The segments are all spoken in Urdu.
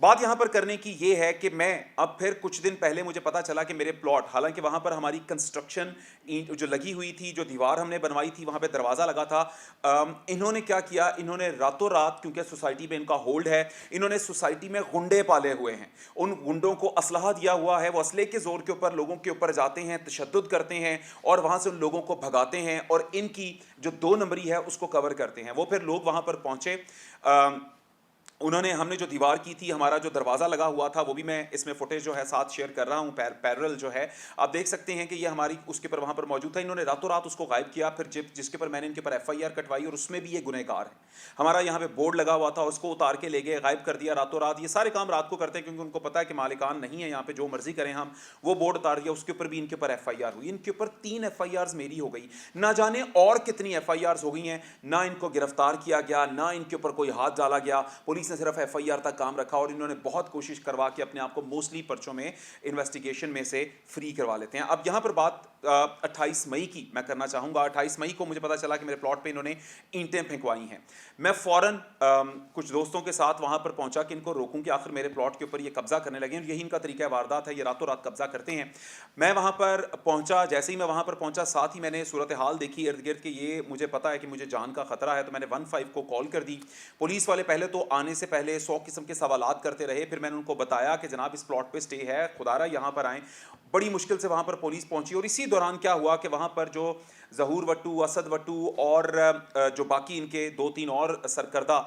بات یہاں پر کرنے کی یہ ہے کہ میں اب پھر کچھ دن پہلے مجھے پتا چلا کہ میرے پلاٹ، حالانکہ وہاں پر ہماری کنسٹرکشن جو لگی ہوئی تھی، جو دیوار ہم نے بنوائی تھی، وہاں پہ دروازہ لگا تھا، انہوں نے کیا کیا، انہوں نے راتوں رات، کیونکہ سوسائٹی میں ان کا ہولڈ ہے، انہوں نے سوسائٹی میں غنڈے پالے ہوئے ہیں، ان غنڈوں کو اسلحہ دیا ہوا ہے، وہ اسلحے کے زور کے اوپر لوگوں کے اوپر جاتے ہیں، تشدد کرتے ہیں اور وہاں سے ان لوگوں کو بھگاتے ہیں اور ان کی جو 2 نمبری ہے اس کو کور کرتے ہیں۔ وہ پھر لوگ وہاں پر پہنچے، انہوں نے، ہم نے جو دیوار کی تھی، ہمارا جو دروازہ لگا ہوا تھا، وہ بھی میں اس میں فوٹیج جو ہے ساتھ شیئر کر رہا ہوں، پیرل جو ہے آپ دیکھ سکتے ہیں کہ یہ ہماری اس کے پر وہاں پر موجود تھا، انہوں نے راتوں رات اس کو غائب کیا، پھر جس کے پر میں نے ان کے پر ایف آئی آر کٹوائی اور اس میں بھی یہ گنہگار ہے۔ ہمارا یہاں پہ بورڈ لگا ہوا تھا، اس کو اتار کے لے گئے، غائب کر دیا راتوں رات۔ یہ سارے کام رات کو کرتے ہیں کیونکہ ان کو پتا ہے کہ مالکان نہیں ہے یہاں پہ، جو مرضی کریں ہم۔ وہ بورڈ اتار دیا، اس کے اوپر بھی ان کے اوپر ایف آئی آر ہوئی، ان کے اوپر 3 ایف آئی آرز میری ہو گئی، نہ جانے اور کتنی ایف آئی آرز ہو گئی ہیں، نہ ان کو گرفتار کیا گیا، نہ ان کے اوپر کوئی ہاتھ ڈالا گیا، پولیس نے صرف ایف آئی آر تک کام رکھا اور انہوں نے بہت کوشش کروا کے اپنے آپ کو موسٹلی پرچوں میں انویسٹیگیشن میں سے فری کروا لیتے ہیں۔ اب یہاں پر بات 28 مئی کی میں کرنا چاہوں گا۔ 28 مئی کو مجھے پتا چلا کہ میرے پلاٹ پہ انہوں نے اینٹیں پھینکوائی ہیں۔ میں فوراً کچھ دوستوں کے ساتھ وہاں پر پہنچا کہ ان کو روکوں کہ آخر میرے پلاٹ کے اوپر یہ قبضہ کرنے لگے ہیں، یہی ان کا طریقہ واردات ہے، یہ راتوں رات قبضہ کرتے ہیں۔ میں وہاں پر پہنچا، جیسے ہی میں وہاں پر پہنچا ساتھ ہی میں نے صورتحال دیکھی ارد گرد کہ یہ مجھے پتا ہے کہ مجھے جان کا خطرہ ہے، تو میں نے 15 کو کال کر دی۔ پولیس والے پہلے تو آنے سے پہلے 100 قسم کے سوالات کرتے رہے، پھر میں نے ان کو بتایا کہ جناب اس پلاٹ پہ سٹے ہے، خدا رہا یہاں پر آئیں۔ بڑی مشکل سے وہاں پر پولیس پہنچی اور اسی دوران کیا ہوا کہ وہاں پر جو ظہور وٹو، اسد وٹو اور جو باقی ان کے 2-3 اور سرکردہ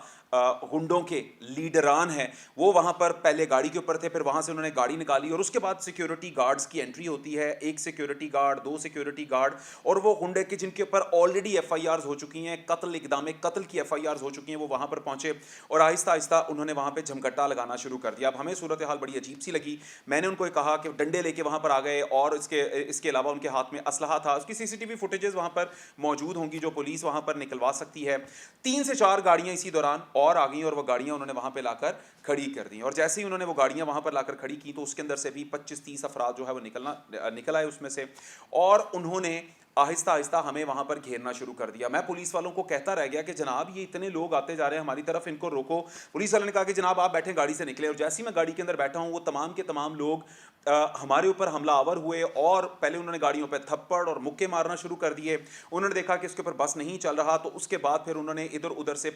غنڈوں کے لیڈران ہیں، وہ وہاں پر پہلے گاڑی کے اوپر تھے، پھر وہاں سے انہوں نے گاڑی نکالی اور اس کے بعد سیکیورٹی گارڈز کی انٹری ہوتی ہے، 1 سیکیورٹی گارڈ، 2 سیکیورٹی گارڈ، اور وہ غنڈے کے جن کے اوپر آلریڈی ایف آئی آرز ہو چکی ہیں، قتل، اقدام قتل کی ایف آئی آرز ہو چکی ہیں، وہ وہاں پر پہنچے اور آہستہ آہستہ انہوں نے وہاں پہ جھمگٹا لگانا شروع کر دیا۔ اب ہمیں صورتحال بڑی عجیب سی لگی، میں نے ان کو کہا کہ ڈنڈے لے کے وہاں پر آ گئے اور اس کے علاوہ ان کے ہاتھ میں اسلحہ تھا، اس کی سی سی ٹی وی فوٹیجز وہاں پر موجود ہوں گی جو پولیس وہاں پر نکلوا سکتی ہے۔ 3 سے 4 گاڑیاں اسی دوران اور آ گئیں اور وہ گاڑیاں انہوں نے وہاں پہ لا کر کھڑی کر دیں، اور جیسے ہی انہوں نے وہ گاڑیاں وہاں پر لا کر کھڑی کی تو اس کے اندر سے بھی 25-30 افراد جو ہے وہ نکل آئے اس میں سے، اور انہوں نے آہستہ آہستہ ہمیں وہاں پر گھیرنا شروع کر دیا۔ میں پولیس والوں کو کہتا رہ گیا کہ جناب یہ اتنے لوگ آتے جا رہے ہیں ہماری طرف، ان کو روکو۔ پولیس والوں نے کہا کہ جناب آپ بیٹھیں، گاڑی سے نکلے، اور جیسے ہی میں گاڑی کے اندر بیٹھا ہوں وہ تمام کے تمام لوگ ہمارے اوپر حملہ آور ہوئے اور پہلے انہوں نے گاڑیوں پہ تھپڑ اور مکے مارنا شروع کر دیے۔ انہوں نے دیکھا کہ اس کے اوپر بس نہیں چل رہا تو اس کے بعد پھر انہوں نے ادھر ادھر سے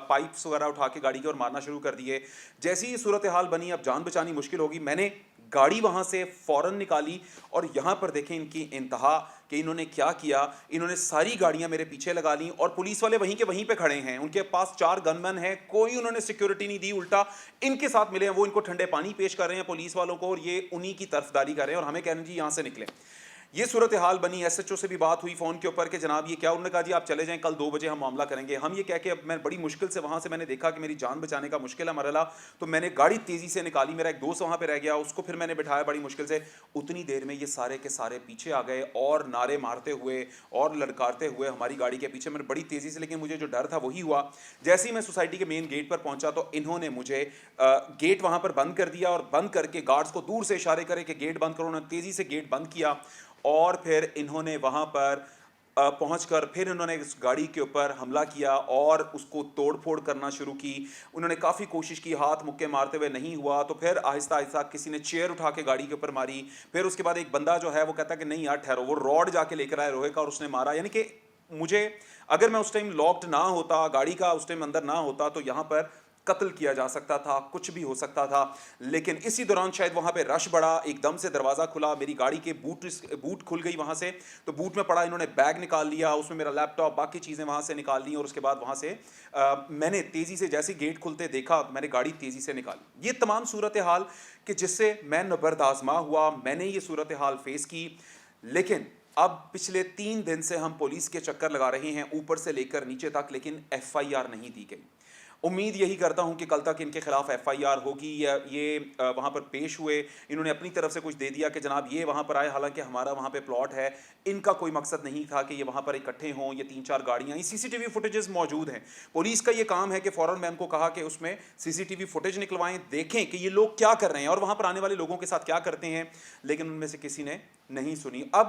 پائپس وغیرہ اٹھا کے گاڑی کے اور مارنا شروع کر دیے۔ جیسی یہ صورتحال بنی، اب جان بچانی مشکل ہوگی، میں نے گاڑی وہاں سے فوراً نکالی اور یہاں پر دیکھیں ان کی انتہا کہ انہوں نے کیا کیا، انہوں نے ساری گاڑیاں میرے پیچھے لگا لیں اور پولیس والے وہیں کے وہیں پہ کھڑے ہیں، ان کے پاس 4 گن مین ہیں، کوئی انہوں نے سیکیورٹی نہیں دی، الٹا ان کے ساتھ ملے ہیں، وہ ان کو ٹھنڈے پانی پیش کر رہے ہیں پولیس والوں کو، اور یہ انہی کی طرفداری کر رہے ہیں اور ہمیں کہہ رہے ہیں جی یہاں سے نکلیں۔ یہ صورتحال بنی، ایس ایچ او سے بھی بات ہوئی فون کے اوپر کہ جناب یہ کیا، انہوں نے کہا جی آپ چلے جائیں، کل 2 بجے ہم معاملہ کریں گے۔ ہم یہ کہہ کے اب میں بڑی مشکل سے وہاں سے میں نے دیکھا کہ میری جان بچانے کا مشکل ہے مرحلہ، تو میں نے گاڑی تیزی سے نکالی، میرا ایک دوست وہاں پہ رہ گیا، اس کو پھر میں نے بٹھایا بڑی مشکل سے۔ اتنی دیر میں یہ سارے کے سارے پیچھے آ گئے اور نعرے مارتے ہوئے اور لڑکارتے ہوئے ہماری گاڑی کے پیچھے، میں بڑی تیزی سے، لیکن مجھے جو ڈر تھا وہی ہوا۔ جیسے ہی میں سوسائٹی کے مین گیٹ پر پہنچا تو انہوں نے مجھے گیٹ وہاں پر بند کر دیا اور بند کر کے گارڈز کو دور سے اشارے کرے کہ گیٹ بند کرو، انہوں نے تیزی سے گیٹ بند کیا اور پھر انہوں نے وہاں پر پہنچ کر پھر انہوں نے اس گاڑی کے اوپر حملہ کیا اور اس کو توڑ پھوڑ کرنا شروع کی۔ انہوں نے کافی کوشش کی، ہاتھ مکے مارتے ہوئے نہیں ہوا، تو پھر آہستہ آہستہ کسی نے چیئر اٹھا کے گاڑی کے اوپر ماری، پھر اس کے بعد ایک بندہ جو ہے وہ کہتا ہے کہ نہیں یار ٹھہرو، وہ راڈ جا کے لے کر آئے لوہے کا اور اس نے مارا۔ یعنی کہ مجھے اگر میں اس ٹائم لاکڈ نہ ہوتا، گاڑی کا اس ٹائم اندر نہ ہوتا تو یہاں پر قتل کیا جا سکتا تھا، کچھ بھی ہو سکتا تھا، لیکن اسی دوران شاید وہاں پہ رش بڑھا، ایک دم سے دروازہ کھلا، میری گاڑی کے بوٹ کھل گئی وہاں سے، تو بوٹ میں پڑا، انہوں نے بیگ نکال لیا، اس میں میرا لیپ ٹاپ باقی چیزیں وہاں سے نکال لی، اور اس کے بعد وہاں سے میں نے تیزی سے جیسے گیٹ کھلتے دیکھا میں نے گاڑی تیزی سے نکالی۔ یہ تمام صورتحال کہ جس سے میں نبرد آزما ہوا، میں نے یہ صورتحال فیس کی، لیکن اب پچھلے 3 دن سے ہم پولیس کے چکر لگا رہے ہیں اوپر سے لے کر نیچے تک، لیکن ایف آئی آر نہیں دی گئی۔ امید یہی کرتا ہوں کہ کل تک ان کے خلاف ایف آئی آر ہوگی، یا یہ وہاں پر پیش ہوئے، انہوں نے اپنی طرف سے کچھ دے دیا کہ جناب یہ وہاں پر آئے، حالانکہ ہمارا وہاں پہ پلاٹ ہے، ان کا کوئی مقصد نہیں تھا کہ یہ وہاں پر اکٹھے ہوں، یہ 3-4 گاڑیاں، یہ سی سی ٹی وی فوٹیجز موجود ہیں، پولیس کا یہ کام ہے کہ فوراً میں ان کو کہا کہ اس میں سی سی ٹی وی فوٹیج نکلوائیں، دیکھیں کہ یہ لوگ کیا کر رہے ہیں اور وہاں پر آنے والے لوگوں کے ساتھ کیا کرتے ہیں، لیکن ان میں سے کسی نے نہیں سنی۔ اب